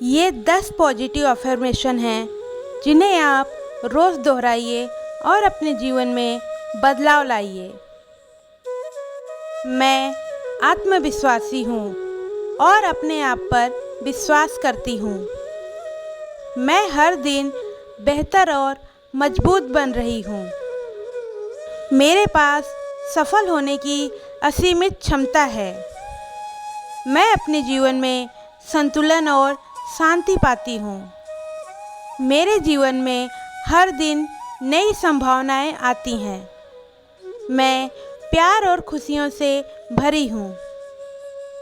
ये 10 positive affirmation हैं जिन्हें आप रोज़ दोहराइए और अपने जीवन में बदलाव लाइए। मैं आत्मविश्वासी हूँ और अपने आप पर विश्वास करती हूँ। मैं हर दिन बेहतर और मजबूत बन रही हूँ। मेरे पास सफल होने की असीमित क्षमता है। मैं अपने जीवन में संतुलन और शांति पाती हूँ। मेरे जीवन में हर दिन नई संभावनाएं आती हैं। मैं प्यार और खुशियों से भरी हूँ।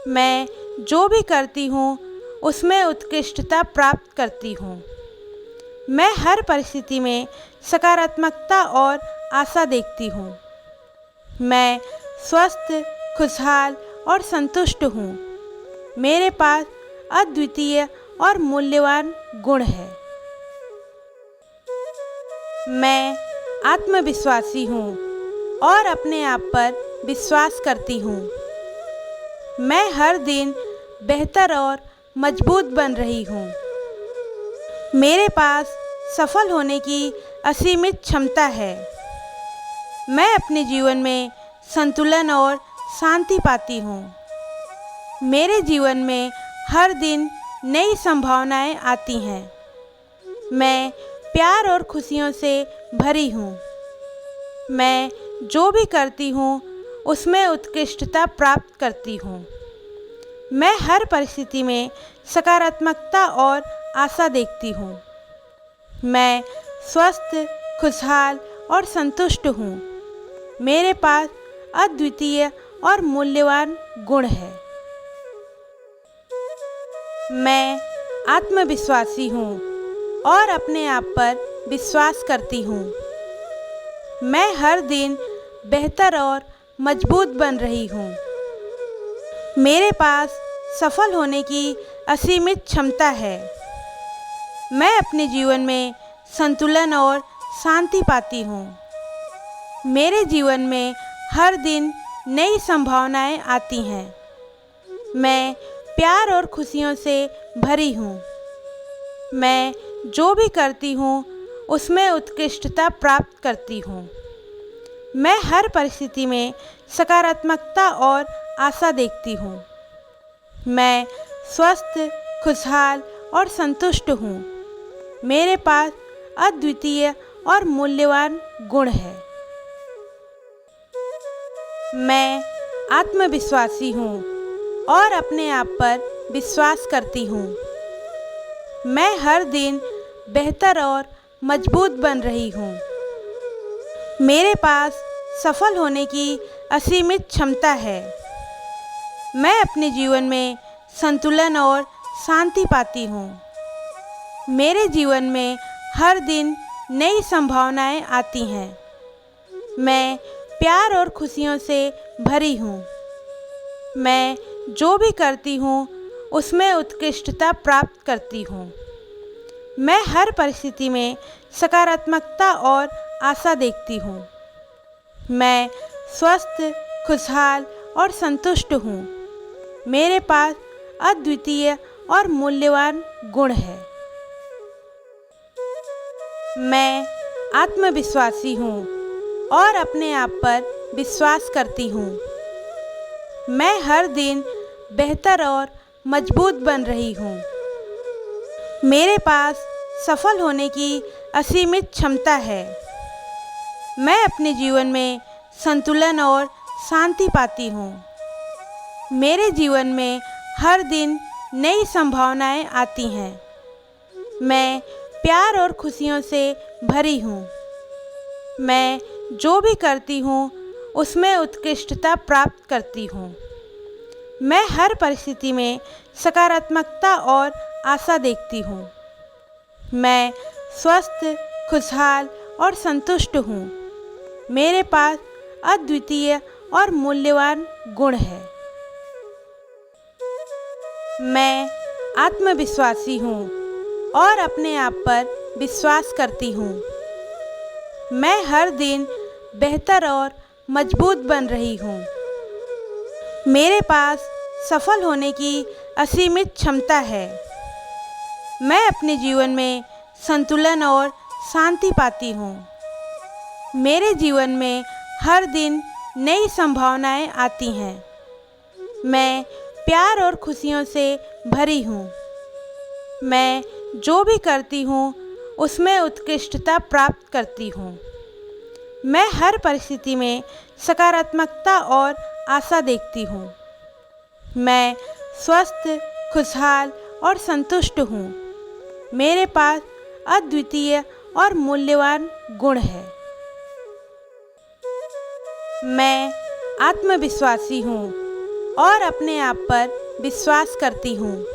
मैं जो भी करती हूँ उसमें उत्कृष्टता प्राप्त करती हूँ। मैं हर परिस्थिति में सकारात्मकता और आशा देखती हूँ। मैं स्वस्थ, खुशहाल और संतुष्ट हूँ। मेरे पास अद्वितीय और मूल्यवान गुण है। मैं आत्मविश्वासी हूँ और अपने आप पर विश्वास करती हूँ। मैं हर दिन बेहतर और मजबूत बन रही हूँ। मेरे पास सफल होने की असीमित क्षमता है। मैं अपने जीवन में संतुलन और शांति पाती हूँ। मेरे जीवन में हर दिन नई संभावनाएं आती हैं। मैं प्यार और खुशियों से भरी हूँ। मैं जो भी करती हूँ उसमें उत्कृष्टता प्राप्त करती हूँ। मैं हर परिस्थिति में सकारात्मकता और आशा देखती हूँ। मैं स्वस्थ, खुशहाल और संतुष्ट हूँ। मेरे पास अद्वितीय और मूल्यवान गुण है। मैं आत्मविश्वासी हूँ और अपने आप पर विश्वास करती हूँ। मैं हर दिन बेहतर और मजबूत बन रही हूँ। मेरे पास सफल होने की असीमित क्षमता है। मैं अपने जीवन में संतुलन और शांति पाती हूँ। मेरे जीवन में हर दिन नई संभावनाएं आती हैं। मैं प्यार और खुशियों से भरी हूँ। मैं जो भी करती हूँ उसमें उत्कृष्टता प्राप्त करती हूँ। मैं हर परिस्थिति में सकारात्मकता और आशा देखती हूँ। मैं स्वस्थ, खुशहाल और संतुष्ट हूँ। मेरे पास अद्वितीय और मूल्यवान गुण है। मैं आत्मविश्वासी हूँ और अपने आप पर विश्वास करती हूँ। मैं हर दिन बेहतर और मजबूत बन रही हूँ। मेरे पास सफल होने की असीमित क्षमता है। मैं अपने जीवन में संतुलन और शांति पाती हूँ। मेरे जीवन में हर दिन नई संभावनाएं आती हैं। मैं प्यार और खुशियों से भरी हूँ। मैं जो भी करती हूँ उसमें उत्कृष्टता प्राप्त करती हूँ। मैं हर परिस्थिति में सकारात्मकता और आशा देखती हूँ। मैं स्वस्थ, खुशहाल और संतुष्ट हूँ। मेरे पास अद्वितीय और मूल्यवान गुण है। मैं आत्मविश्वासी हूँ और अपने आप पर विश्वास करती हूँ। मैं हर दिन बेहतर और मजबूत बन रही हूँ। मेरे पास सफल होने की असीमित क्षमता है। मैं अपने जीवन में संतुलन और शांति पाती हूँ। मेरे जीवन में हर दिन नई संभावनाएं आती हैं। मैं प्यार और खुशियों से भरी हूँ। मैं जो भी करती हूँ उसमें उत्कृष्टता प्राप्त करती हूँ। मैं हर परिस्थिति में सकारात्मकता और आशा देखती हूँ। मैं स्वस्थ, खुशहाल और संतुष्ट हूँ। मेरे पास अद्वितीय और मूल्यवान गुण है। मैं आत्मविश्वासी हूँ और अपने आप पर विश्वास करती हूँ। मैं हर दिन बेहतर और मजबूत बन रही हूँ। मेरे पास सफल होने की असीमित क्षमता है। मैं अपने जीवन में संतुलन और शांति पाती हूँ। मेरे जीवन में हर दिन नई संभावनाएं आती हैं। मैं प्यार और खुशियों से भरी हूँ। मैं जो भी करती हूँ उसमें उत्कृष्टता प्राप्त करती हूँ। मैं हर परिस्थिति में सकारात्मकता और आशा देखती हूँ। मैं स्वस्थ, खुशहाल और संतुष्ट हूँ। मेरे पास अद्वितीय और मूल्यवान गुण है। मैं आत्मविश्वासी हूँ और अपने आप पर विश्वास करती हूँ।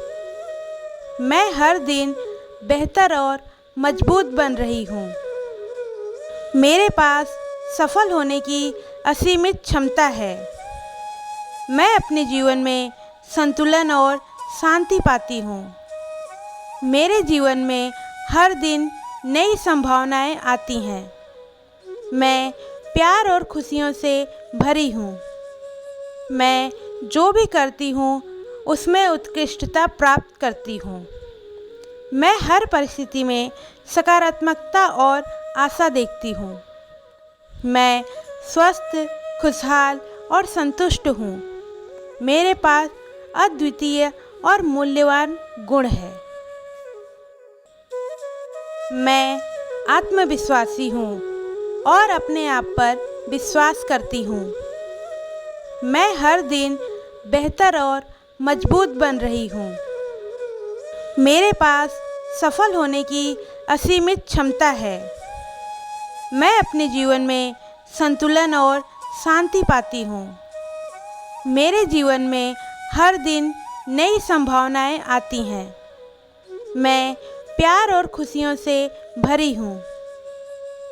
मैं हर दिन बेहतर और मजबूत बन रही हूँ। मेरे पास सफल होने की असीमित क्षमता है। मैं अपने जीवन में संतुलन और शांति पाती हूँ। मेरे जीवन में हर दिन नई संभावनाएं आती हैं। मैं प्यार और खुशियों से भरी हूँ। मैं जो भी करती हूँ उसमें उत्कृष्टता प्राप्त करती हूँ। मैं हर परिस्थिति में सकारात्मकता और आशा देखती हूँ। मैं स्वस्थ, खुशहाल और संतुष्ट हूँ। मेरे पास अद्वितीय और मूल्यवान गुण है। मैं आत्मविश्वासी हूँ और अपने आप पर विश्वास करती हूँ। मैं हर दिन बेहतर और मजबूत बन रही हूँ। मेरे पास सफल होने की असीमित क्षमता है। मैं अपने जीवन में संतुलन और शांति पाती हूँ। मेरे जीवन में हर दिन नई संभावनाएं आती हैं। मैं प्यार और खुशियों से भरी हूँ।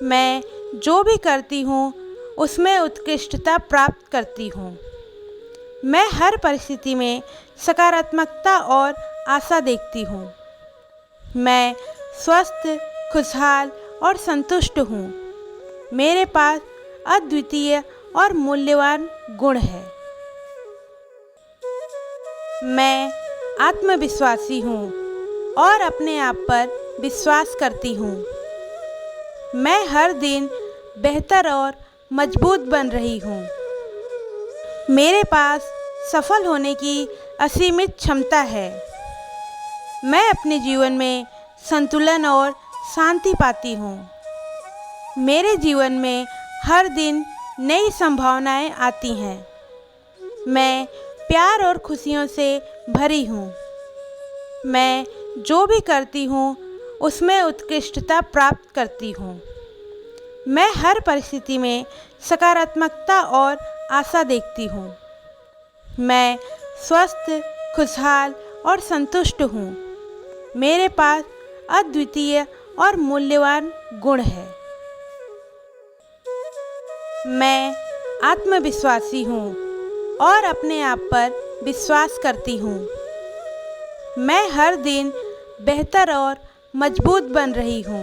मैं जो भी करती हूँ उसमें उत्कृष्टता प्राप्त करती हूँ। मैं हर परिस्थिति में सकारात्मकता और आशा देखती हूँ। मैं स्वस्थ, खुशहाल और संतुष्ट हूँ। मेरे पास अद्वितीय और मूल्यवान गुण है। मैं आत्मविश्वासी हूँ और अपने आप पर विश्वास करती हूँ। मैं हर दिन बेहतर और मजबूत बन रही हूँ। मेरे पास सफल होने की असीमित क्षमता है। मैं अपने जीवन में संतुलन और शांति पाती हूँ। मेरे जीवन में हर दिन नई संभावनाएं आती हैं। मैं प्यार और खुशियों से भरी हूँ। मैं जो भी करती हूँ उसमें उत्कृष्टता प्राप्त करती हूँ। मैं हर परिस्थिति में सकारात्मकता और आशा देखती हूँ। मैं स्वस्थ, खुशहाल और संतुष्ट हूँ। मेरे पास अद्वितीय और मूल्यवान गुण है। मैं आत्मविश्वासी हूँ और अपने आप पर विश्वास करती हूँ। मैं हर दिन बेहतर और मजबूत बन रही हूँ।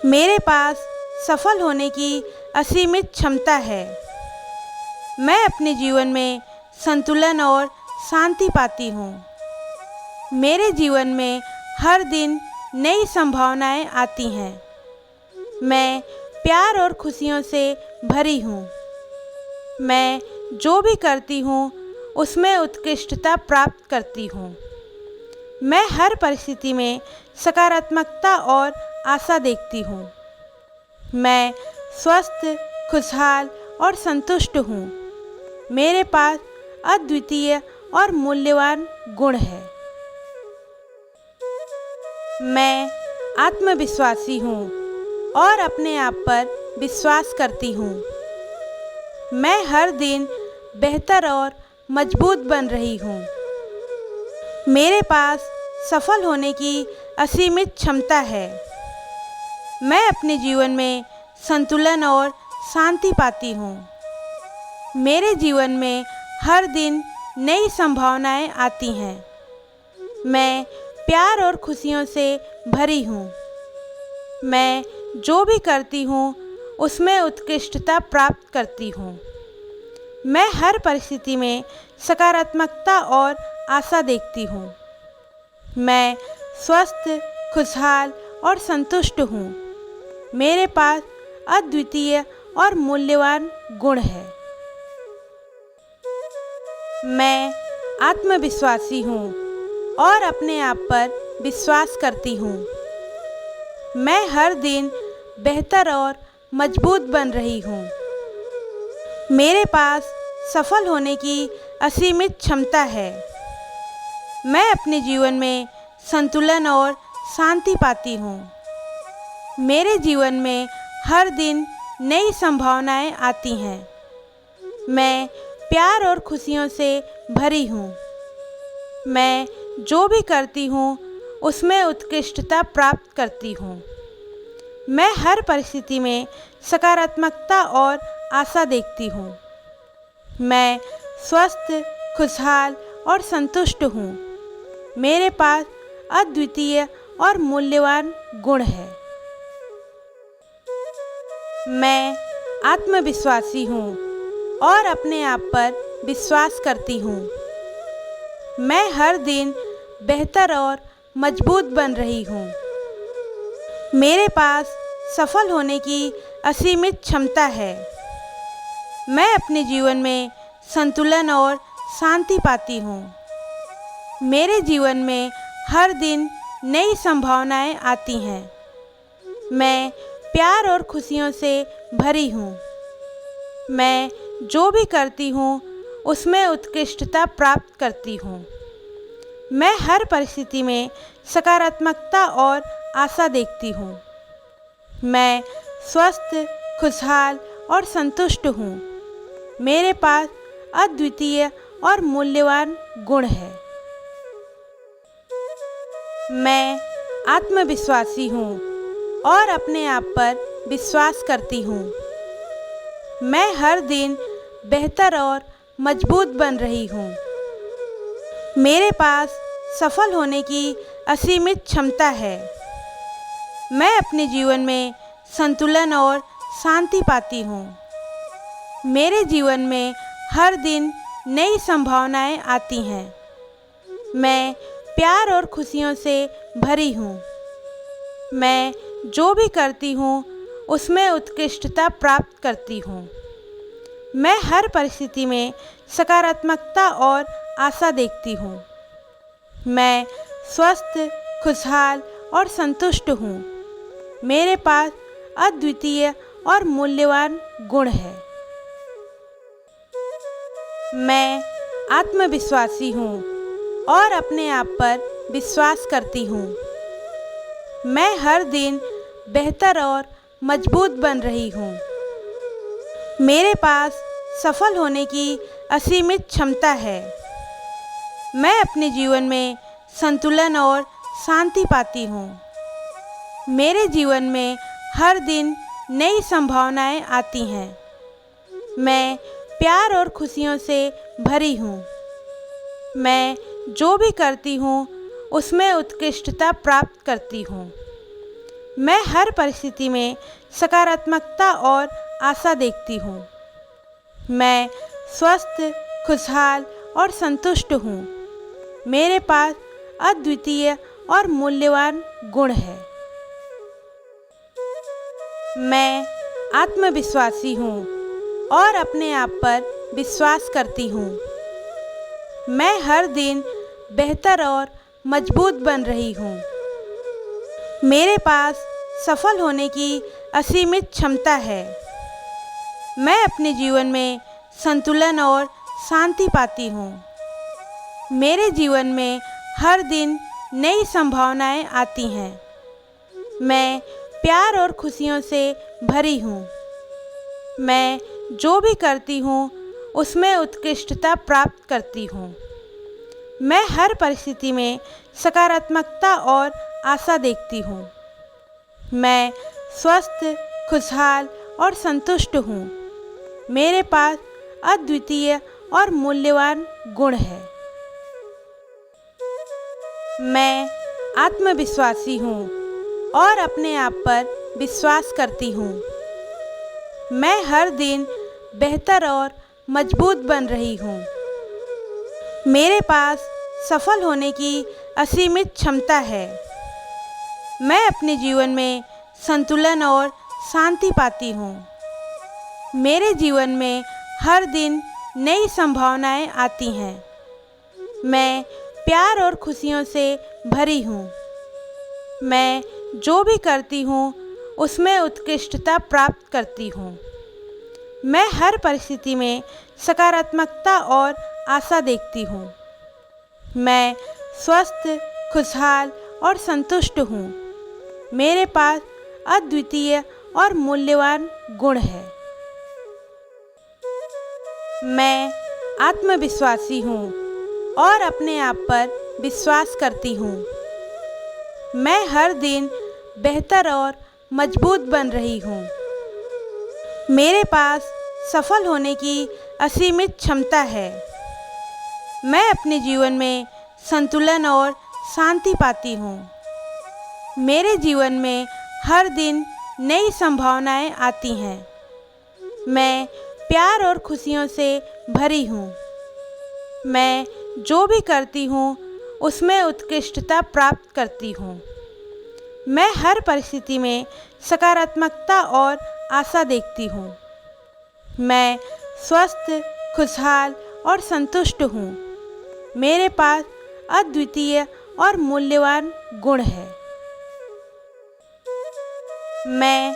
मेरे पास सफल होने की असीमित क्षमता है। मैं अपने जीवन में संतुलन और शांति पाती हूँ। मेरे जीवन में हर दिन नई संभावनाएं आती हैं। मैं प्यार और खुशियों से भरी हूँ। मैं जो भी करती हूँ उसमें उत्कृष्टता प्राप्त करती हूँ। मैं हर परिस्थिति में सकारात्मकता और आशा देखती हूँ। मैं स्वस्थ, खुशहाल और संतुष्ट हूँ। मेरे पास अद्वितीय और मूल्यवान गुण है। मैं आत्मविश्वासी हूँ और अपने आप पर विश्वास करती हूँ। मैं हर दिन बेहतर और मजबूत बन रही हूँ। मेरे पास सफल होने की असीमित क्षमता है। मैं अपने जीवन में संतुलन और शांति पाती हूँ। मेरे जीवन में हर दिन नई संभावनाएं आती हैं। मैं प्यार और खुशियों से भरी हूँ। मैं जो भी करती हूँ उसमें उत्कृष्टता प्राप्त करती हूँ। मैं हर परिस्थिति में सकारात्मकता और आशा देखती हूँ। मैं स्वस्थ, खुशहाल और संतुष्ट हूँ। मेरे पास अद्वितीय और मूल्यवान गुण है। मैं आत्मविश्वासी हूँ और अपने आप पर विश्वास करती हूँ। मैं हर दिन बेहतर और मजबूत बन रही हूँ। मेरे पास सफल होने की असीमित क्षमता है। मैं अपने जीवन में संतुलन और शांति पाती हूँ। मेरे जीवन में हर दिन नई संभावनाएं आती हैं। मैं प्यार और खुशियों से भरी हूँ। मैं जो भी करती हूँ उसमें उत्कृष्टता प्राप्त करती हूँ। मैं हर परिस्थिति में सकारात्मकता और आशा देखती हूँ। मैं स्वस्थ, खुशहाल और संतुष्ट हूँ। मेरे पास अद्वितीय और मूल्यवान गुण है। मैं आत्मविश्वासी हूँ और अपने आप पर विश्वास करती हूँ। मैं हर दिन बेहतर और मजबूत बन रही हूँ। मेरे पास सफल होने की असीमित क्षमता है। मैं अपने जीवन में संतुलन और शांति पाती हूँ। मेरे जीवन में हर दिन नई संभावनाएं आती हैं। मैं प्यार और खुशियों से भरी हूँ। मैं जो भी करती हूँ उसमें उत्कृष्टता प्राप्त करती हूँ। मैं हर परिस्थिति में सकारात्मकता और आशा देखती हूँ। मैं स्वस्थ, खुशहाल और संतुष्ट हूँ। मेरे पास अद्वितीय और मूल्यवान गुण है। मैं आत्मविश्वासी हूँ और अपने आप पर विश्वास करती हूँ। मैं हर दिन बेहतर और मजबूत बन रही हूँ। मेरे पास सफल होने की असीमित क्षमता है। मैं अपने जीवन में संतुलन और शांति पाती हूँ। मेरे जीवन में हर दिन नई संभावनाएं आती हैं। मैं प्यार और खुशियों से भरी हूँ। मैं जो भी करती हूँ उसमें उत्कृष्टता प्राप्त करती हूँ। मैं हर परिस्थिति में सकारात्मकता और आशा देखती हूँ। मैं स्वस्थ, खुशहाल और संतुष्ट हूँ। मेरे पास अद्वितीय और मूल्यवान गुण है। मैं आत्मविश्वासी हूँ और अपने आप पर विश्वास करती हूँ। मैं हर दिन बेहतर और मजबूत बन रही हूँ। मेरे पास सफल होने की असीमित क्षमता है। मैं अपने जीवन में संतुलन और शांति पाती हूँ। मेरे जीवन में हर दिन नई संभावनाएं आती हैं। मैं प्यार और खुशियों से भरी हूँ। मैं जो भी करती हूँ उसमें उत्कृष्टता प्राप्त करती हूँ। मैं हर परिस्थिति में सकारात्मकता और आशा देखती हूँ। मैं स्वस्थ, खुशहाल और संतुष्ट हूँ। मेरे पास अद्वितीय और मूल्यवान गुण है। मैं आत्मविश्वासी हूँ और अपने आप पर विश्वास करती हूँ। मैं हर दिन बेहतर और मजबूत बन रही हूँ। मेरे पास सफल होने की असीमित क्षमता है। मैं अपने जीवन में संतुलन और शांति पाती हूँ। मेरे जीवन में हर दिन नई संभावनाएं आती हैं। मैं प्यार और खुशियों से भरी हूँ। मैं जो भी करती हूँ उसमें उत्कृष्टता प्राप्त करती हूँ। मैं हर परिस्थिति में सकारात्मकता और आशा देखती हूँ। मैं स्वस्थ, खुशहाल और संतुष्ट हूँ। मेरे पास अद्वितीय और मूल्यवान गुण है। मैं आत्मविश्वासी हूँ और अपने आप पर विश्वास करती हूँ। मैं हर दिन बेहतर और मजबूत बन रही हूँ। मेरे पास सफल होने की असीमित क्षमता है। मैं अपने जीवन में संतुलन और शांति पाती हूँ। मेरे जीवन में हर दिन नई संभावनाएं आती हैं। मैं प्यार और खुशियों से भरी हूँ। मैं जो भी करती हूँ उसमें उत्कृष्टता प्राप्त करती हूँ। मैं हर परिस्थिति में सकारात्मकता और आशा देखती हूँ। मैं स्वस्थ, खुशहाल और संतुष्ट हूँ। मेरे पास अद्वितीय और मूल्यवान गुण है। मैं आत्मविश्वासी हूँ और अपने आप पर विश्वास करती हूँ। मैं हर दिन बेहतर और मजबूत बन रही हूँ। मेरे पास सफल होने की असीमित क्षमता है। मैं अपने जीवन में संतुलन और शांति पाती हूँ। मेरे जीवन में हर दिन नई संभावनाएं आती हैं। मैं प्यार और खुशियों से भरी हूँ। मैं जो भी करती हूँ उसमें उत्कृष्टता प्राप्त करती हूँ। मैं हर परिस्थिति में सकारात्मकता और आशा देखती हूँ। मैं स्वस्थ, खुशहाल और संतुष्ट हूँ। मेरे पास अद्वितीय और मूल्यवान गुण है। मैं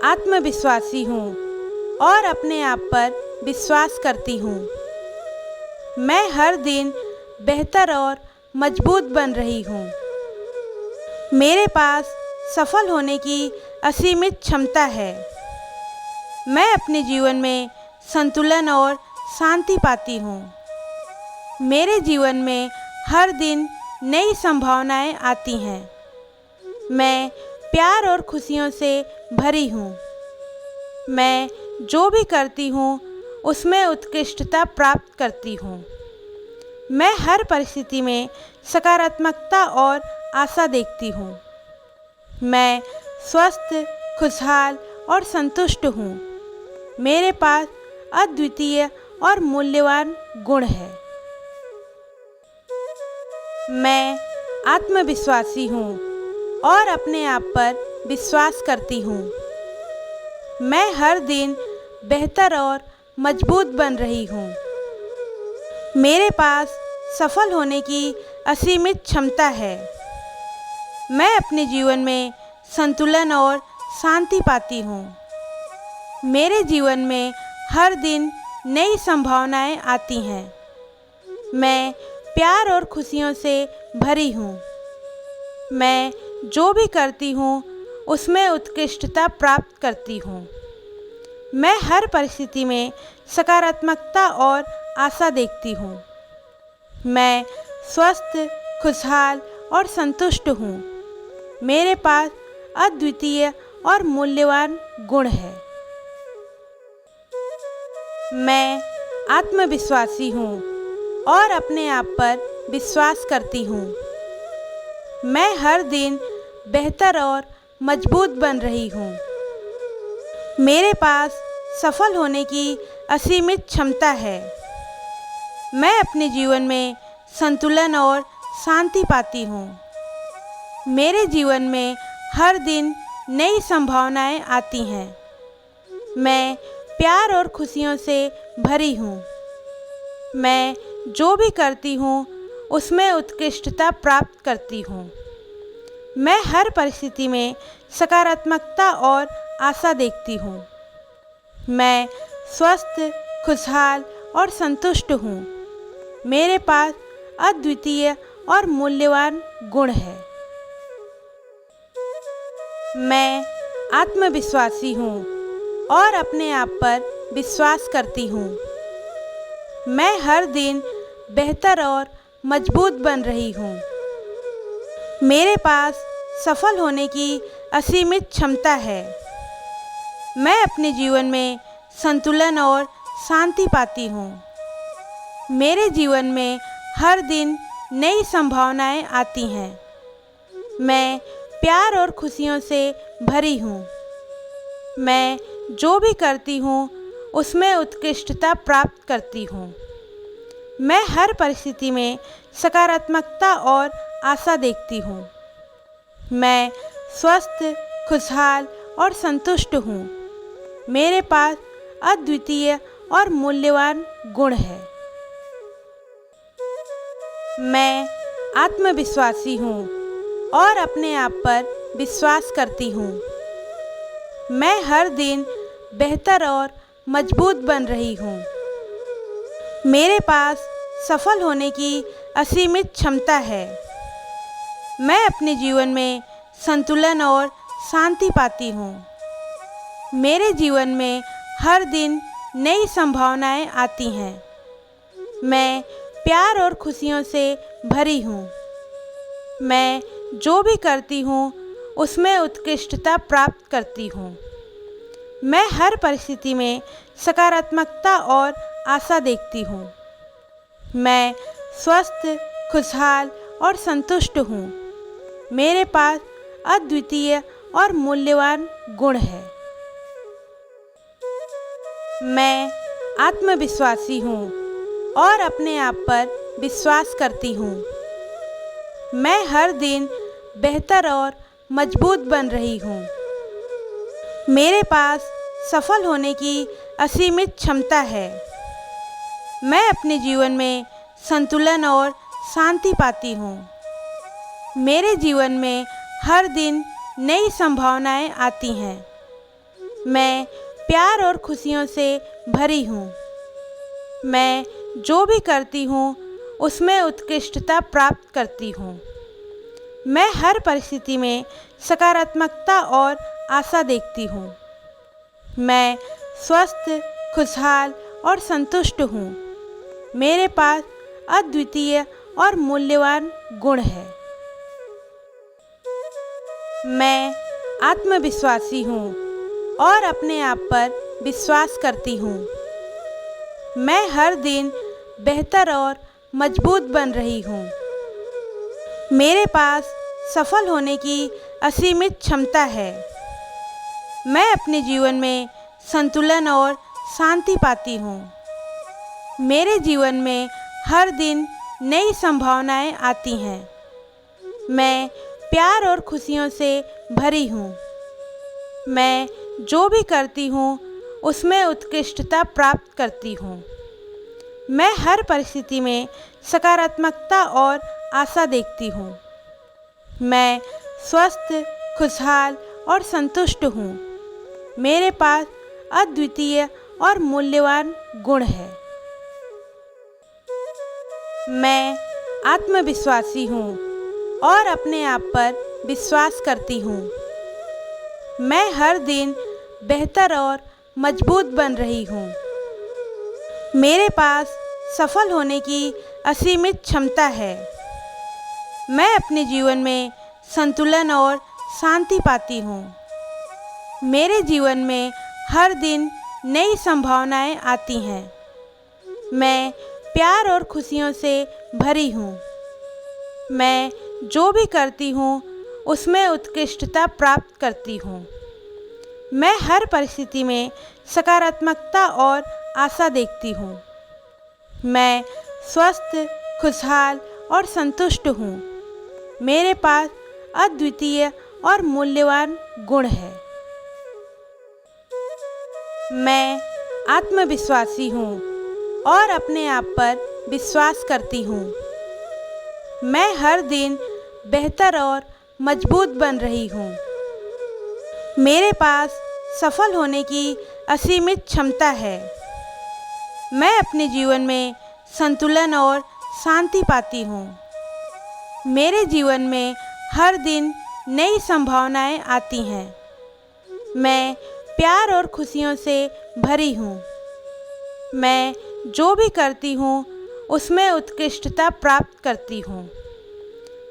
आत्मविश्वासी हूँ और अपने आप पर विश्वास करती हूँ। मैं हर दिन बेहतर और मजबूत बन रही हूँ। मेरे पास सफल होने की असीमित क्षमता है। मैं अपने जीवन में संतुलन और शांति पाती हूँ। मेरे जीवन में हर दिन नई संभावनाएं आती हैं। मैं प्यार और खुशियों से भरी हूँ। मैं जो भी करती हूँ उसमें उत्कृष्टता प्राप्त करती हूँ। मैं हर परिस्थिति में सकारात्मकता और आशा देखती हूँ। मैं स्वस्थ, खुशहाल और संतुष्ट हूँ। मेरे पास अद्वितीय और मूल्यवान गुण है। मैं आत्मविश्वासी हूँ और अपने आप पर विश्वास करती हूँ। मैं हर दिन बेहतर और मजबूत बन रही हूँ। मेरे पास सफल होने की असीमित क्षमता है। मैं अपने जीवन में संतुलन और शांति पाती हूँ। मेरे जीवन में हर दिन नई संभावनाएं आती हैं। मैं प्यार और खुशियों से भरी हूँ। मैं जो भी करती हूँ उसमें उत्कृष्टता प्राप्त करती हूँ। मैं हर परिस्थिति में सकारात्मकता और आशा देखती हूँ। मैं स्वस्थ, खुशहाल और संतुष्ट हूँ। मेरे पास अद्वितीय और मूल्यवान गुण है। मैं आत्मविश्वासी हूँ और अपने आप पर विश्वास करती हूँ। मैं हर दिन बेहतर और मजबूत बन रही हूँ। मेरे पास सफल होने की असीमित क्षमता है। मैं अपने जीवन में संतुलन और शांति पाती हूँ। मेरे जीवन में हर दिन नई संभावनाएं आती हैं। मैं प्यार और खुशियों से भरी हूँ। मैं जो भी करती हूँ उसमें उत्कृष्टता प्राप्त करती हूँ। मैं हर परिस्थिति में सकारात्मकता और आशा देखती हूँ। मैं स्वस्थ, खुशहाल और संतुष्ट हूँ। मेरे पास अद्वितीय और मूल्यवान गुण है। मैं आत्मविश्वासी हूँ और अपने आप पर विश्वास करती हूँ। मैं हर दिन बेहतर और मजबूत बन रही हूँ। मेरे पास सफल होने की असीमित क्षमता है। मैं अपने जीवन में संतुलन और शांति पाती हूँ। मेरे जीवन में हर दिन नई संभावनाएं आती हैं। मैं प्यार और खुशियों से भरी हूँ। मैं जो भी करती हूँ उसमें उत्कृष्टता प्राप्त करती हूँ। मैं हर परिस्थिति में सकारात्मकता और आशा देखती हूँ। मैं स्वस्थ, खुशहाल और संतुष्ट हूँ। मेरे पास अद्वितीय और मूल्यवान गुण है। मैं आत्मविश्वासी हूँ और अपने आप पर विश्वास करती हूँ। मैं हर दिन बेहतर और मजबूत बन रही हूँ। मेरे पास सफल होने की असीमित क्षमता है। मैं अपने जीवन में संतुलन और शांति पाती हूँ। मेरे जीवन में हर दिन नई संभावनाएं आती हैं। मैं प्यार और खुशियों से भरी हूँ। मैं जो भी करती हूँ उसमें उत्कृष्टता प्राप्त करती हूँ। मैं हर परिस्थिति में सकारात्मकता और आशा देखती हूँ। मैं स्वस्थ, खुशहाल और संतुष्ट हूँ। मेरे पास अद्वितीय और मूल्यवान गुण है। मैं आत्मविश्वासी हूँ और अपने आप पर विश्वास करती हूँ। मैं हर दिन बेहतर और मजबूत बन रही हूँ। मेरे पास सफल होने की असीमित क्षमता है। मैं अपने जीवन में संतुलन और शांति पाती हूँ। मेरे जीवन में हर दिन नई संभावनाएं आती हैं। मैं प्यार और खुशियों से भरी हूँ। मैं जो भी करती हूँ उसमें उत्कृष्टता प्राप्त करती हूँ। मैं हर परिस्थिति में सकारात्मकता और आशा देखती हूँ। मैं स्वस्थ, खुशहाल और संतुष्ट हूँ। मेरे पास अद्वितीय और मूल्यवान गुण है। मैं आत्मविश्वासी हूँ और अपने आप पर विश्वास करती हूँ। मैं हर दिन बेहतर और मजबूत बन रही हूँ। मेरे पास सफल होने की असीमित क्षमता है। मैं अपने जीवन में संतुलन और शांति पाती हूँ। मेरे जीवन में हर दिन नई संभावनाएं आती हैं। मैं प्यार और खुशियों से भरी हूँ। मैं जो भी करती हूँ उसमें उत्कृष्टता प्राप्त करती हूँ। मैं हर परिस्थिति में सकारात्मकता और आशा देखती हूँ। मैं स्वस्थ, खुशहाल और संतुष्ट हूँ। मेरे पास अद्वितीय और मूल्यवान गुण है। मैं आत्मविश्वासी हूँ और अपने आप पर विश्वास करती हूँ। मैं हर दिन बेहतर और मजबूत बन रही हूँ। मेरे पास सफल होने की असीमित क्षमता है। मैं अपने जीवन में संतुलन और शांति पाती हूँ। मेरे जीवन में हर दिन नई संभावनाएं आती हैं। मैं प्यार और खुशियों से भरी हूँ। मैं जो भी करती हूँ उसमें उत्कृष्टता प्राप्त करती हूँ। मैं हर परिस्थिति में सकारात्मकता और आशा देखती हूँ। मैं स्वस्थ, खुशहाल और संतुष्ट हूँ। मेरे पास अद्वितीय और मूल्यवान गुण है। मैं आत्मविश्वासी हूँ और अपने आप पर विश्वास करती हूँ। मैं हर दिन बेहतर और मजबूत बन रही हूँ। मेरे पास सफल होने की असीमित क्षमता है। मैं अपने जीवन में संतुलन और शांति पाती हूँ। मेरे जीवन में हर दिन नई संभावनाएं आती हैं। मैं प्यार और खुशियों से भरी हूँ। मैं जो भी करती हूँ उसमें उत्कृष्टता प्राप्त करती हूँ।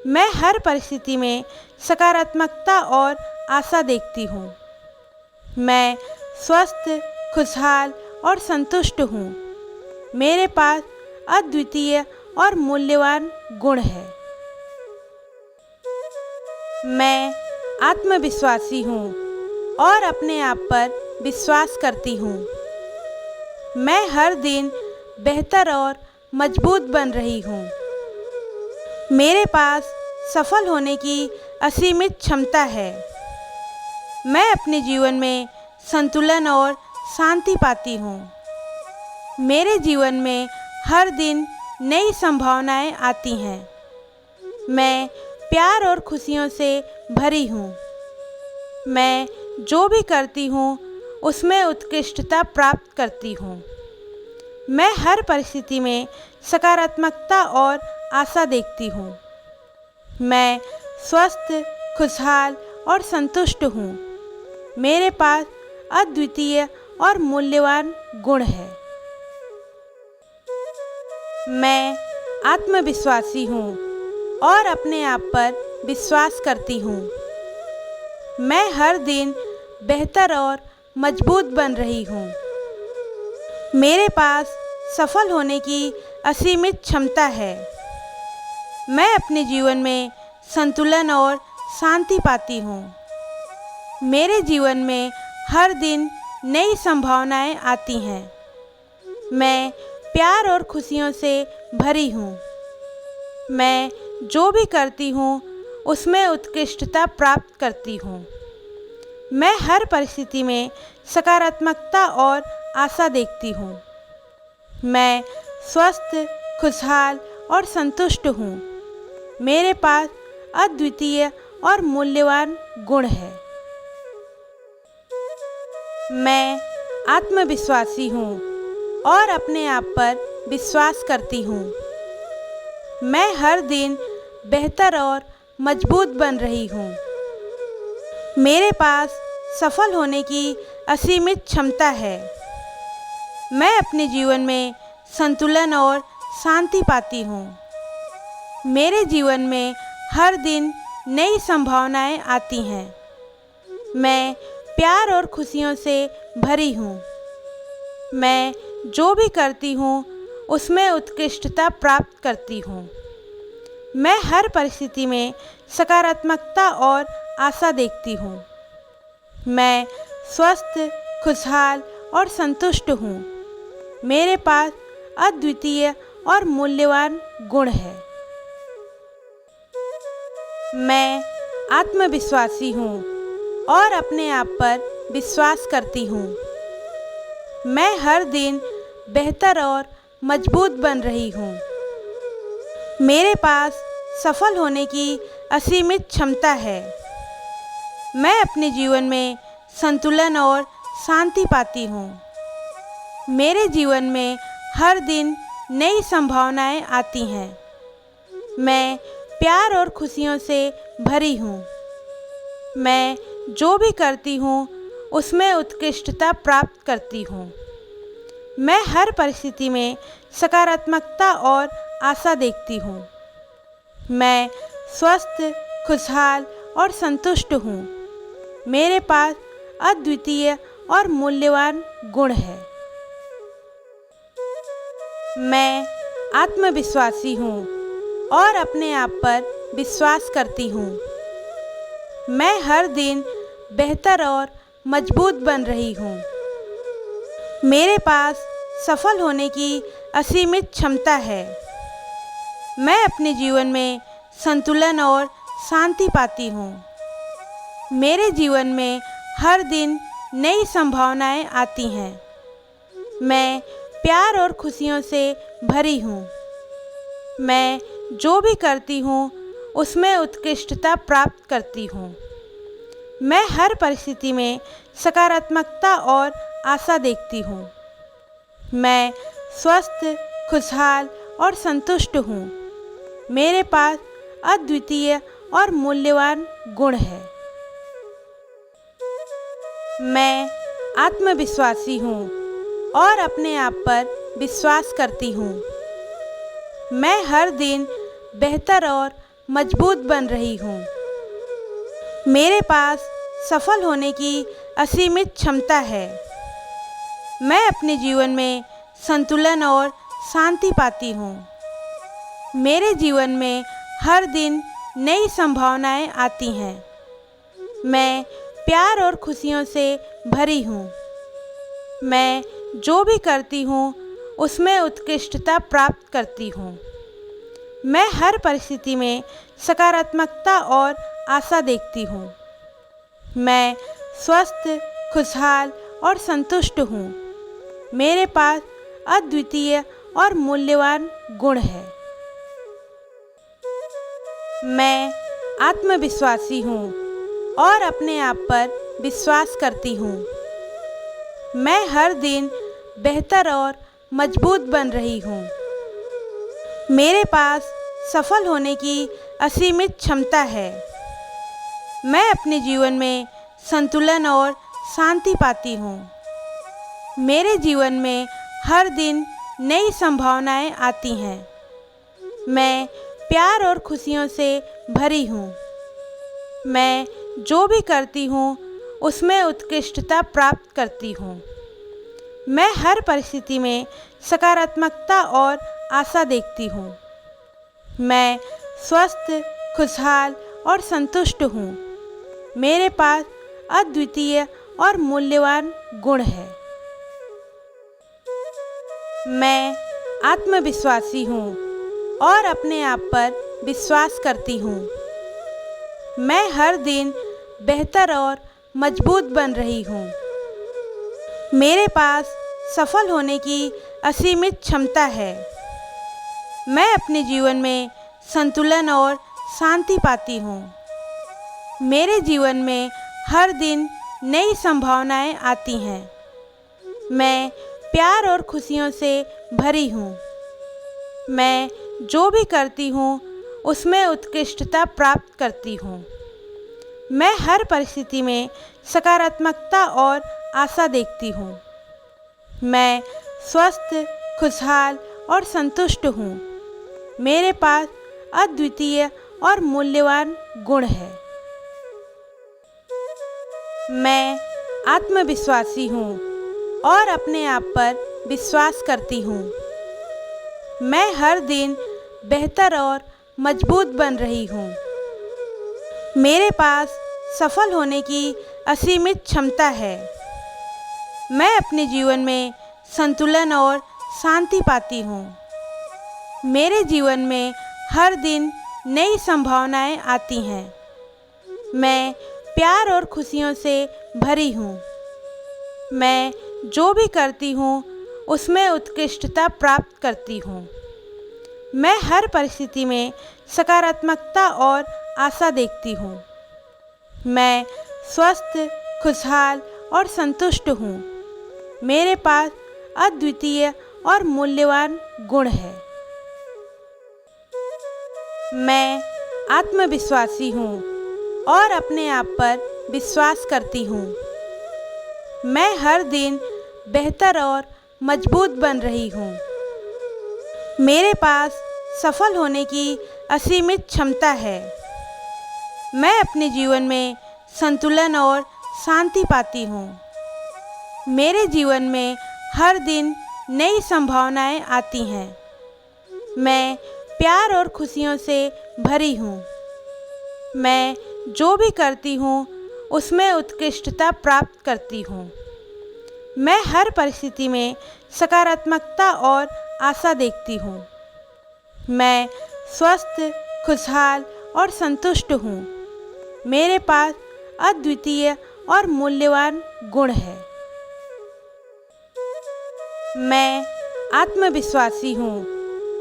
मैं हर परिस्थिति में सकारात्मकता और आशा देखती हूँ। मैं स्वस्थ, खुशहाल और संतुष्ट हूँ। मेरे पास अद्वितीय और मूल्यवान गुण है। मैं आत्मविश्वासी हूँ और अपने आप पर विश्वास करती हूँ। मैं हर दिन बेहतर और मजबूत बन रही हूँ। मेरे पास सफल होने की असीमित क्षमता है। मैं अपने जीवन में संतुलन और शांति पाती हूँ। मेरे जीवन में हर दिन नई संभावनाएं आती हैं। मैं प्यार और खुशियों से भरी हूँ। मैं जो भी करती हूँ उसमें उत्कृष्टता प्राप्त करती हूँ। मैं हर परिस्थिति में सकारात्मकता और आशा देखती हूँ। मैं स्वस्थ, खुशहाल और संतुष्ट हूँ। मेरे पास अद्वितीय और मूल्यवान गुण है। मैं आत्मविश्वासी हूँ और अपने आप पर विश्वास करती हूँ। मैं हर दिन बेहतर और मजबूत बन रही हूँ। मेरे पास सफल होने की असीमित क्षमता है। मैं अपने जीवन में संतुलन और शांति पाती हूँ। मेरे जीवन में हर दिन नई संभावनाएं आती हैं। मैं प्यार और खुशियों से भरी हूँ। मैं जो भी करती हूँ उसमें उत्कृष्टता प्राप्त करती हूँ। मैं हर परिस्थिति में सकारात्मकता और आशा देखती हूँ। मैं स्वस्थ, खुशहाल और संतुष्ट हूँ। मेरे पास अद्वितीय और मूल्यवान गुण है। मैं आत्मविश्वासी हूँ और अपने आप पर विश्वास करती हूँ। मैं हर दिन बेहतर और मजबूत बन रही हूँ। मेरे पास सफल होने की असीमित क्षमता है। मैं अपने जीवन में संतुलन और शांति पाती हूँ। मेरे जीवन में हर दिन नई संभावनाएं आती हैं। मैं प्यार और खुशियों से भरी हूँ। मैं जो भी करती हूँ उसमें उत्कृष्टता प्राप्त करती हूँ। मैं हर परिस्थिति में सकारात्मकता और आशा देखती हूँ। मैं स्वस्थ, खुशहाल और संतुष्ट हूँ। मेरे पास अद्वितीय और मूल्यवान गुण है। मैं आत्मविश्वासी हूँ और अपने आप पर विश्वास करती हूँ। मैं हर दिन बेहतर और मजबूत बन रही हूँ। मेरे पास सफल होने की असीमित क्षमता है। मैं अपने जीवन में संतुलन और शांति पाती हूँ। मेरे जीवन में हर दिन नई संभावनाएं आती हैं। मैं प्यार और खुशियों से भरी हूँ। मैं जो भी करती हूँ उसमें उत्कृष्टता प्राप्त करती हूँ। मैं हर परिस्थिति में सकारात्मकता और आशा देखती हूँ। मैं स्वस्थ, खुशहाल और संतुष्ट हूँ। मेरे पास अद्वितीय और मूल्यवान गुण है। मैं आत्मविश्वासी हूँ और अपने आप पर विश्वास करती हूँ। मैं हर दिन बेहतर और मजबूत बन रही हूँ। मेरे पास सफल होने की असीमित क्षमता है। मैं अपने जीवन में संतुलन और शांति पाती हूँ। मेरे जीवन में हर दिन नई संभावनाएं आती हैं। मैं प्यार और खुशियों से भरी हूँ। मैं जो भी करती हूँ उसमें उत्कृष्टता प्राप्त करती हूँ। मैं हर परिस्थिति में सकारात्मकता और आशा देखती हूँ। मैं स्वस्थ, खुशहाल और संतुष्ट हूँ। मेरे पास अद्वितीय और मूल्यवान गुण है। मैं आत्मविश्वासी हूँ और अपने आप पर विश्वास करती हूँ। मैं हर दिन बेहतर और मजबूत बन रही हूँ। मेरे पास सफल होने की असीमित क्षमता है। मैं अपने जीवन में संतुलन और शांति पाती हूँ। मेरे जीवन में हर दिन नई संभावनाएं आती हैं। मैं प्यार और खुशियों से भरी हूँ। मैं जो भी करती हूँ उसमें उत्कृष्टता प्राप्त करती हूँ। मैं हर परिस्थिति में सकारात्मकता और आशा देखती हूँ। मैं स्वस्थ, खुशहाल और संतुष्ट हूँ। मेरे पास अद्वितीय और मूल्यवान गुण है। मैं आत्मविश्वासी हूँ और अपने आप पर विश्वास करती हूँ। मैं हर दिन बेहतर और मजबूत बन रही हूँ। मेरे पास सफल होने की असीमित क्षमता है। मैं अपने जीवन में संतुलन और शांति पाती हूँ। मेरे जीवन में हर दिन नई संभावनाएं आती हैं। मैं प्यार और खुशियों से भरी हूँ। मैं जो भी करती हूँ उसमें उत्कृष्टता प्राप्त करती हूँ। मैं हर परिस्थिति में सकारात्मकता और आशा देखती हूँ। मैं स्वस्थ, खुशहाल और संतुष्ट हूँ। मेरे पास अद्वितीय और मूल्यवान गुण है। मैं आत्मविश्वासी हूँ और अपने आप पर विश्वास करती हूँ। मैं हर दिन बेहतर और मजबूत बन रही हूँ। मेरे पास सफल होने की असीमित क्षमता है। मैं अपने जीवन में संतुलन और शांति पाती हूँ। मेरे जीवन में हर दिन नई संभावनाएं आती हैं। मैं प्यार और खुशियों से भरी हूँ। मैं जो भी करती हूँ उसमें उत्कृष्टता प्राप्त करती हूँ। मैं हर परिस्थिति में सकारात्मकता और आशा देखती हूँ। मैं स्वस्थ, खुशहाल और संतुष्ट हूँ। मेरे पास अद्वितीय और मूल्यवान गुण है। मैं आत्मविश्वासी हूँ और अपने आप पर विश्वास करती हूँ। मैं हर दिन बेहतर और मजबूत बन रही हूँ। मेरे पास सफल होने की असीमित क्षमता है। मैं अपने जीवन में संतुलन और शांति पाती हूँ। मेरे जीवन में हर दिन नई संभावनाएं आती हैं। मैं प्यार और खुशियों से भरी हूँ। मैं जो भी करती हूँ उसमें उत्कृष्टता प्राप्त करती हूँ। मैं हर परिस्थिति में सकारात्मकता और आशा देखती हूँ। मैं स्वस्थ, खुशहाल और संतुष्ट हूँ। मेरे पास अद्वितीय और मूल्यवान गुण है। मैं आत्मविश्वासी हूँ और अपने आप पर विश्वास करती हूँ। मैं हर दिन बेहतर और मजबूत बन रही हूँ। मेरे पास सफल होने की असीमित क्षमता है। मैं अपने जीवन में संतुलन और शांति पाती हूँ। मेरे जीवन में हर दिन नई संभावनाएं आती हैं। मैं प्यार और खुशियों से भरी हूँ। मैं जो भी करती हूँ उसमें उत्कृष्टता प्राप्त करती हूँ। मैं हर परिस्थिति में सकारात्मकता और आशा देखती हूँ। मैं स्वस्थ, खुशहाल और संतुष्ट हूँ। मेरे पास अद्वितीय और मूल्यवान गुण है। मैं आत्मविश्वासी हूँ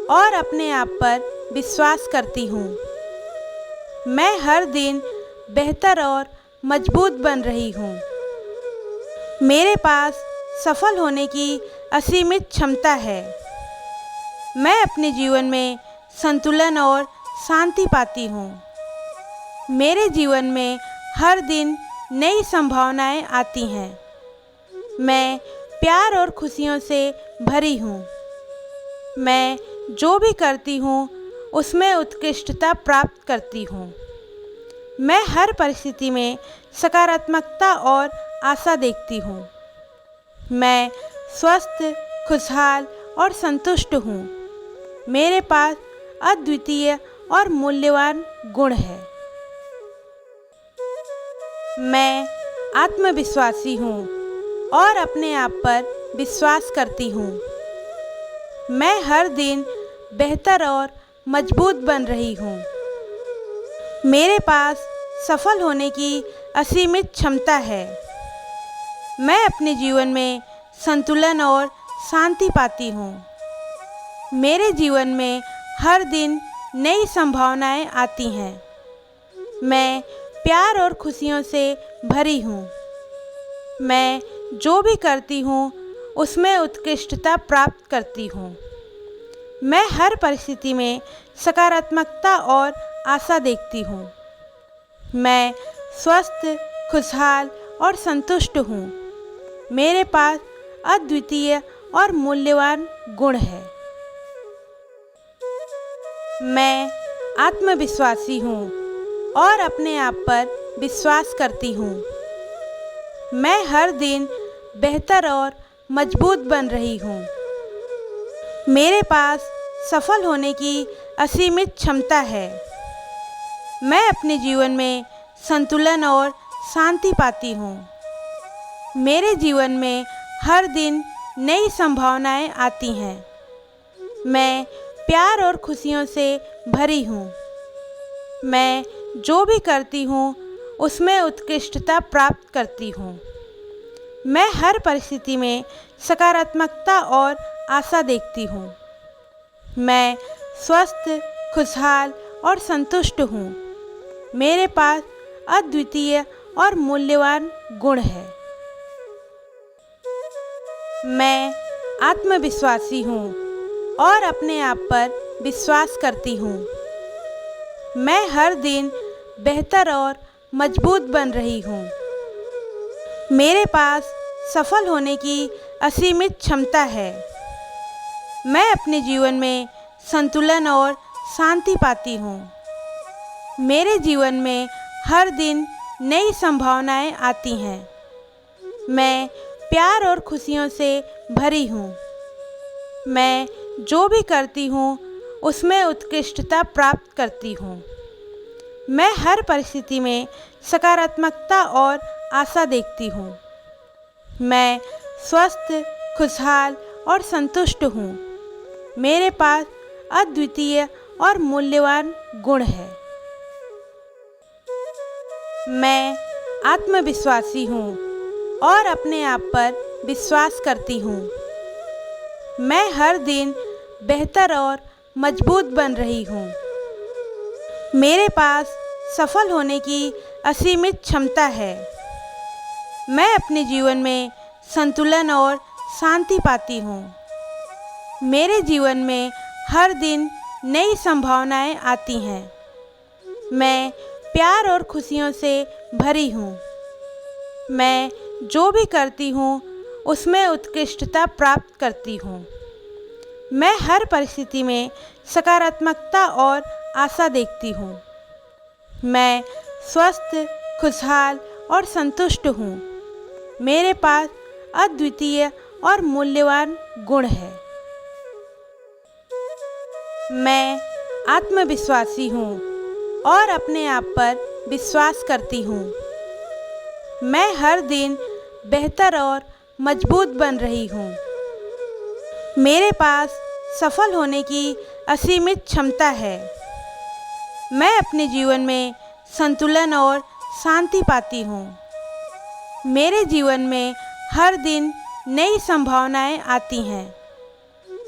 और अपने आप पर विश्वास करती हूँ। मैं हर दिन बेहतर और मजबूत बन रही हूँ। मेरे पास सफल होने की असीमित क्षमता है। मैं अपने जीवन में संतुलन और शांति पाती हूँ। मेरे जीवन में हर दिन नई संभावनाएं आती हैं। मैं प्यार और खुशियों से भरी हूँ। मैं जो भी करती हूँ उसमें उत्कृष्टता प्राप्त करती हूँ। मैं हर परिस्थिति में सकारात्मकता और आशा देखती हूँ। मैं स्वस्थ, खुशहाल और संतुष्ट हूँ। मेरे पास अद्वितीय और मूल्यवान गुण है। मैं आत्मविश्वासी हूँ और अपने आप पर विश्वास करती हूँ। मैं हर दिन बेहतर और मजबूत बन रही हूँ। मेरे पास सफल होने की असीमित क्षमता है। मैं अपने जीवन में संतुलन और शांति पाती हूँ। मेरे जीवन में हर दिन नई संभावनाएं आती हैं। मैं प्यार और खुशियों से भरी हूँ। मैं जो भी करती हूँ उसमें उत्कृष्टता प्राप्त करती हूँ। मैं हर परिस्थिति में सकारात्मकता और आशा देखती हूँ। मैं स्वस्थ, खुशहाल और संतुष्ट हूँ। मेरे पास अद्वितीय और मूल्यवान गुण है। मैं आत्मविश्वासी हूँ और अपने आप पर विश्वास करती हूँ। मैं हर दिन बेहतर और मजबूत बन रही हूँ। मेरे पास सफल होने की असीमित क्षमता है। मैं अपने जीवन में संतुलन और शांति पाती हूँ। मेरे जीवन में हर दिन नई संभावनाएं आती हैं। मैं प्यार और खुशियों से भरी हूँ। मैं जो भी करती हूँ उसमें उत्कृष्टता प्राप्त करती हूँ। मैं हर परिस्थिति में सकारात्मकता और आशा देखती हूँ। मैं स्वस्थ, खुशहाल और संतुष्ट हूँ। मेरे पास अद्वितीय और मूल्यवान गुण है। मैं आत्मविश्वासी हूँ और अपने आप पर विश्वास करती हूँ। मैं हर दिन बेहतर और मजबूत बन रही हूँ। मेरे पास सफल होने की असीमित क्षमता है। मैं अपने जीवन में संतुलन और शांति पाती हूँ। मेरे जीवन में हर दिन नई संभावनाएं आती हैं। मैं प्यार और खुशियों से भरी हूँ। मैं जो भी करती हूँ उसमें उत्कृष्टता प्राप्त करती हूँ। मैं हर परिस्थिति में सकारात्मकता और आशा देखती हूँ। मैं स्वस्थ, खुशहाल और संतुष्ट हूँ। मेरे पास अद्वितीय और मूल्यवान गुण है। मैं आत्मविश्वासी हूँ और अपने आप पर विश्वास करती हूँ। मैं हर दिन बेहतर और मजबूत बन रही हूँ। मेरे पास सफल होने की असीमित क्षमता है। मैं अपने जीवन में संतुलन और शांति पाती हूँ। मेरे जीवन में हर दिन नई संभावनाएं आती हैं। मैं प्यार और खुशियों से भरी हूँ। मैं जो भी करती हूँ उसमें उत्कृष्टता प्राप्त करती हूँ। मैं हर परिस्थिति में सकारात्मकता और आशा देखती हूँ। मैं स्वस्थ, खुशहाल और संतुष्ट हूँ। मेरे पास अद्वितीय और मूल्यवान गुण है। मैं आत्मविश्वासी हूँ और अपने आप पर विश्वास करती हूँ। मैं हर दिन बेहतर और मजबूत बन रही हूँ। मेरे पास सफल होने की असीमित क्षमता है। मैं अपने जीवन में संतुलन और शांति पाती हूँ। मेरे जीवन में हर दिन नई संभावनाएं आती हैं।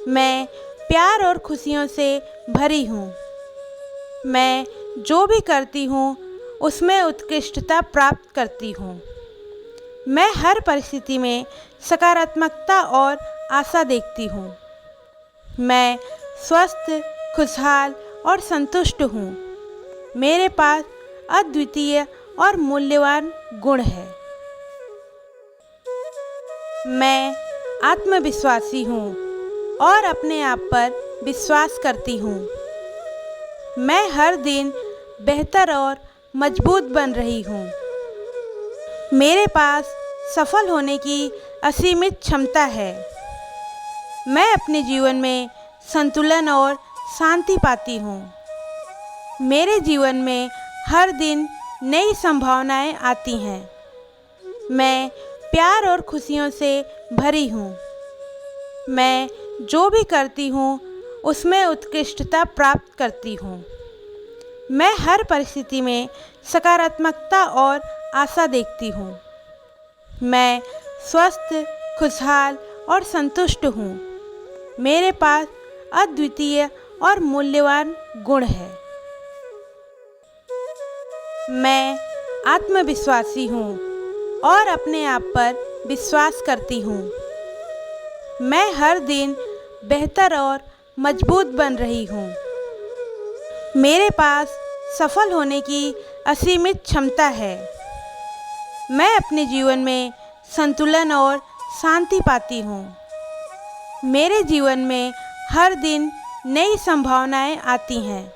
मैं प्यार और खुशियों से भरी हूँ। मैं जो भी करती हूँ उसमें उत्कृष्टता प्राप्त करती हूँ। मैं हर परिस्थिति में सकारात्मकता और आशा देखती हूँ। मैं स्वस्थ, खुशहाल और संतुष्ट हूँ। मेरे पास अद्वितीय और मूल्यवान गुण है। मैं आत्मविश्वासी हूँ और अपने आप पर विश्वास करती हूँ। मैं हर दिन बेहतर और मजबूत बन रही हूँ। मेरे पास सफल होने की असीमित क्षमता है। मैं अपने जीवन में संतुलन और शांति पाती हूँ। मेरे जीवन में हर दिन नई संभावनाएं आती हैं। मैं प्यार और खुशियों से भरी हूँ। मैं जो भी करती हूँ उसमें उत्कृष्टता प्राप्त करती हूँ। मैं हर परिस्थिति में सकारात्मकता और आशा देखती हूँ। मैं स्वस्थ, खुशहाल और संतुष्ट हूँ। मेरे पास अद्वितीय और मूल्यवान गुण है। मैं आत्मविश्वासी हूँ और अपने आप पर विश्वास करती हूँ। मैं हर दिन बेहतर और मजबूत बन रही हूँ। मेरे पास सफल होने की असीमित क्षमता है। मैं अपने जीवन में संतुलन और शांति पाती हूँ। मेरे जीवन में हर दिन नई संभावनाएं आती हैं।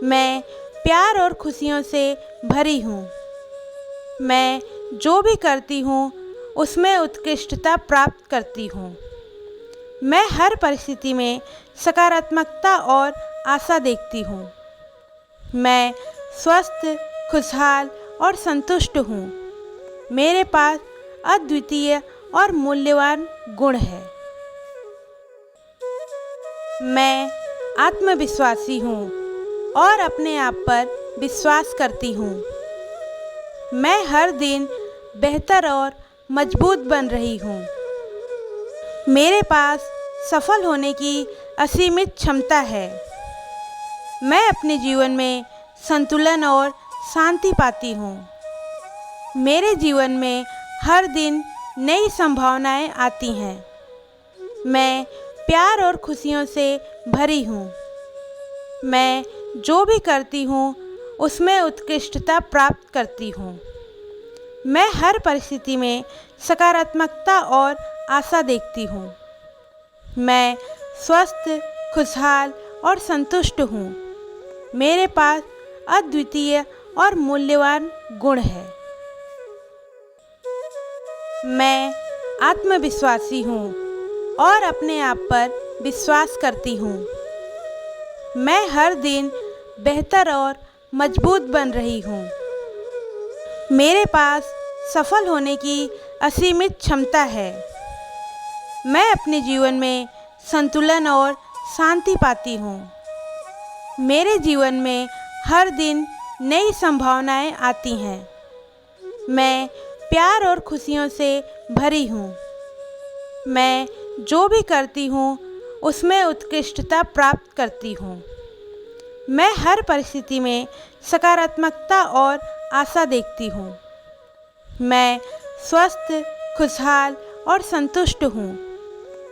मैं प्यार और खुशियों से भरी हूँ। मैं जो भी करती हूँ उसमें उत्कृष्टता प्राप्त करती हूँ। मैं हर परिस्थिति में सकारात्मकता और आशा देखती हूँ। मैं स्वस्थ, खुशहाल और संतुष्ट हूँ। मेरे पास अद्वितीय और मूल्यवान गुण है। मैं आत्मविश्वासी हूँ और अपने आप पर विश्वास करती हूँ। मैं हर दिन बेहतर और मजबूत बन रही हूँ। मेरे पास सफल होने की असीमित क्षमता है। मैं अपने जीवन में संतुलन और शांति पाती हूँ। मेरे जीवन में हर दिन नई संभावनाएं आती हैं। मैं प्यार और खुशियों से भरी हूँ। मैं जो भी करती हूँ उसमें उत्कृष्टता प्राप्त करती हूँ। मैं हर परिस्थिति में सकारात्मकता और आशा देखती हूँ। मैं स्वस्थ, खुशहाल और संतुष्ट हूँ। मेरे पास अद्वितीय और मूल्यवान गुण है। मैं आत्मविश्वासी हूँ और अपने आप पर विश्वास करती हूँ। मैं हर दिन बेहतर और मजबूत बन रही हूँ। मेरे पास सफल होने की असीमित क्षमता है। मैं अपने जीवन में संतुलन और शांति पाती हूँ। मेरे जीवन में हर दिन नई संभावनाएं आती हैं। मैं प्यार और खुशियों से भरी हूँ। मैं जो भी करती हूँ उसमें उत्कृष्टता प्राप्त करती हूँ। मैं हर परिस्थिति में सकारात्मकता और आशा देखती हूँ। मैं स्वस्थ, खुशहाल और संतुष्ट हूँ।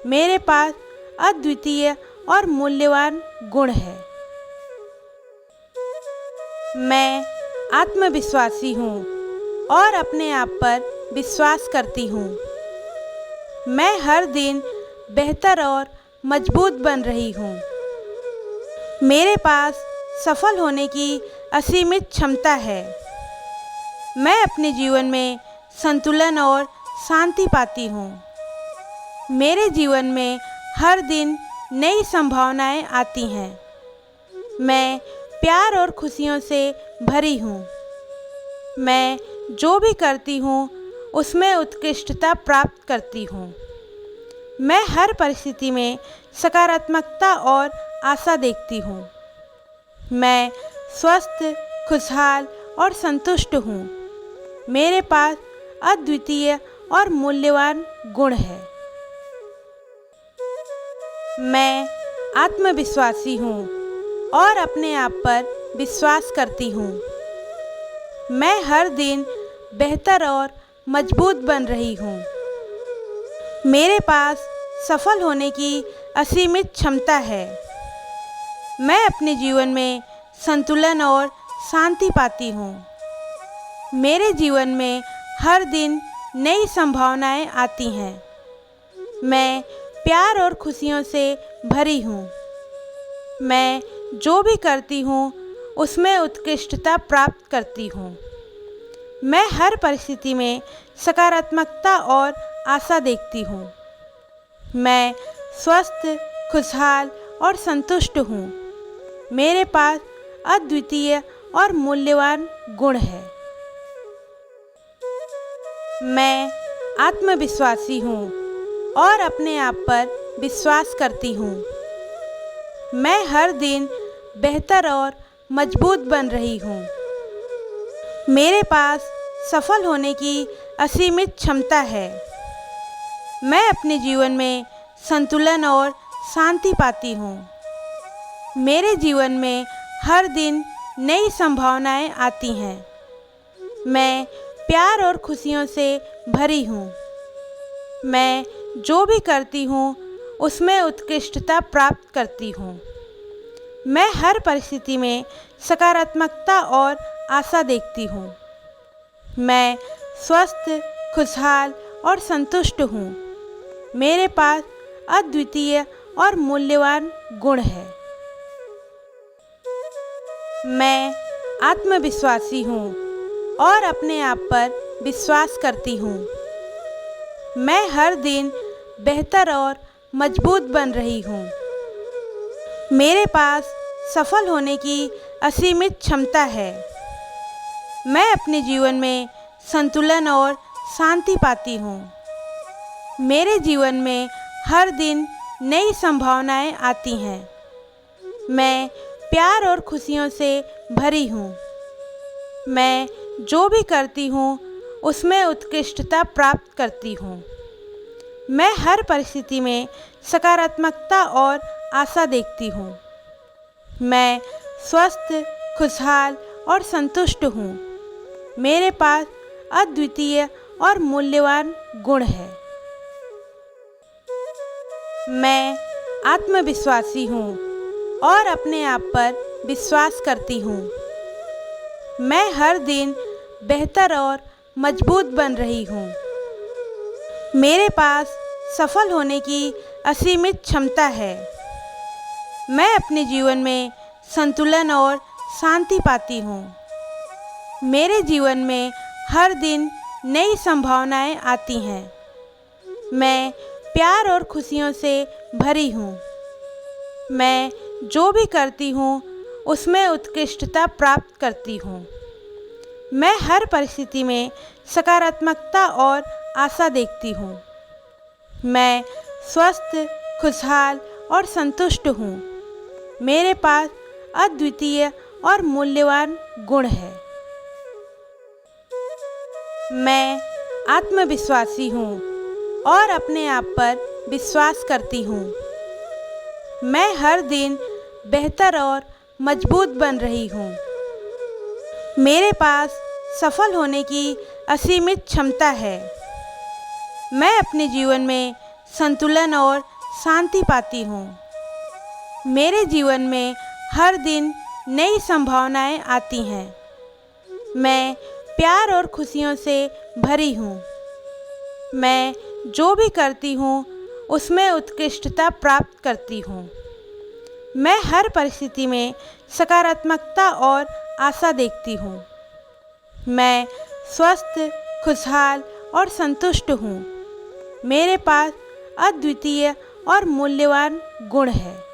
मेरे पास अद्वितीय और मूल्यवान गुण है। मैं आत्मविश्वासी हूँ और अपने आप पर विश्वास करती हूँ। मैं हर दिन बेहतर और मजबूत बन रही हूँ। मेरे पास सफल होने की असीमित क्षमता है। मैं अपने जीवन में संतुलन और शांति पाती हूँ। मेरे जीवन में हर दिन नई संभावनाएं आती हैं। मैं प्यार और खुशियों से भरी हूँ। मैं जो भी करती हूँ उसमें उत्कृष्टता प्राप्त करती हूँ। मैं हर परिस्थिति में सकारात्मकता और आशा देखती हूँ। मैं स्वस्थ, खुशहाल और संतुष्ट हूँ। मेरे पास अद्वितीय और मूल्यवान गुण है। मैं आत्मविश्वासी हूँ और अपने आप पर विश्वास करती हूँ। मैं हर दिन बेहतर और मजबूत बन रही हूँ। मेरे पास सफल होने की असीमित क्षमता है। मैं अपने जीवन में संतुलन और शांति पाती हूँ। मेरे जीवन में हर दिन नई संभावनाएं आती हैं। मैं प्यार और खुशियों से भरी हूँ। मैं जो भी करती हूँ उसमें उत्कृष्टता प्राप्त करती हूँ। मैं हर परिस्थिति में सकारात्मकता और आशा देखती हूँ। मैं स्वस्थ, खुशहाल और संतुष्ट हूँ। मेरे पास अद्वितीय और मूल्यवान गुण है। मैं आत्मविश्वासी हूँ और अपने आप पर विश्वास करती हूँ। मैं हर दिन बेहतर और मजबूत बन रही हूँ। मेरे पास सफल होने की असीमित क्षमता है। मैं अपने जीवन में संतुलन और शांति पाती हूँ। मेरे जीवन में हर दिन नई संभावनाएं आती हैं। मैं प्यार और खुशियों से भरी हूँ। मैं जो भी करती हूँ उसमें उत्कृष्टता प्राप्त करती हूँ। मैं हर परिस्थिति में सकारात्मकता और आशा देखती हूँ। मैं स्वस्थ, खुशहाल और संतुष्ट हूँ। मेरे पास अद्वितीय और मूल्यवान गुण है। मैं आत्मविश्वासी हूँ और अपने आप पर विश्वास करती हूँ। मैं हर दिन बेहतर और मजबूत बन रही हूँ। मेरे पास सफल होने की असीमित क्षमता है। मैं अपने जीवन में संतुलन और शांति पाती हूँ। मेरे जीवन में हर दिन नई संभावनाएं आती हैं। मैं प्यार और खुशियों से भरी हूँ। मैं जो भी करती हूँ उसमें उत्कृष्टता प्राप्त करती हूँ। मैं हर परिस्थिति में सकारात्मकता और आशा देखती हूँ। मैं स्वस्थ, खुशहाल और संतुष्ट हूँ। मेरे पास अद्वितीय और मूल्यवान गुण है। मैं आत्मविश्वासी हूँ और अपने आप पर विश्वास करती हूँ। मैं हर दिन बेहतर और मजबूत बन रही हूँ। मेरे पास सफल होने की असीमित क्षमता है। मैं अपने जीवन में संतुलन और शांति पाती हूँ। मेरे जीवन में हर दिन नई संभावनाएं आती हैं। मैं प्यार और खुशियों से भरी हूँ। मैं जो भी करती हूँ उसमें उत्कृष्टता प्राप्त करती हूँ। मैं हर परिस्थिति में सकारात्मकता और आशा देखती हूँ। मैं स्वस्थ, खुशहाल और संतुष्ट हूँ। मेरे पास अद्वितीय और मूल्यवान गुण है। मैं आत्मविश्वासी हूँ और अपने आप पर विश्वास करती हूँ। मैं हर दिन बेहतर और मजबूत बन रही हूँ। मेरे पास सफल होने की असीमित क्षमता है। मैं अपने जीवन में संतुलन और शांति पाती हूँ। मेरे जीवन में हर दिन नई संभावनाएं आती हैं। मैं प्यार और खुशियों से भरी हूँ। मैं जो भी करती हूँ उसमें उत्कृष्टता प्राप्त करती हूँ। मैं हर परिस्थिति में सकारात्मकता और आशा देखती हूँ। मैं स्वस्थ, खुशहाल और संतुष्ट हूँ। मेरे पास अद्वितीय और मूल्यवान गुण है।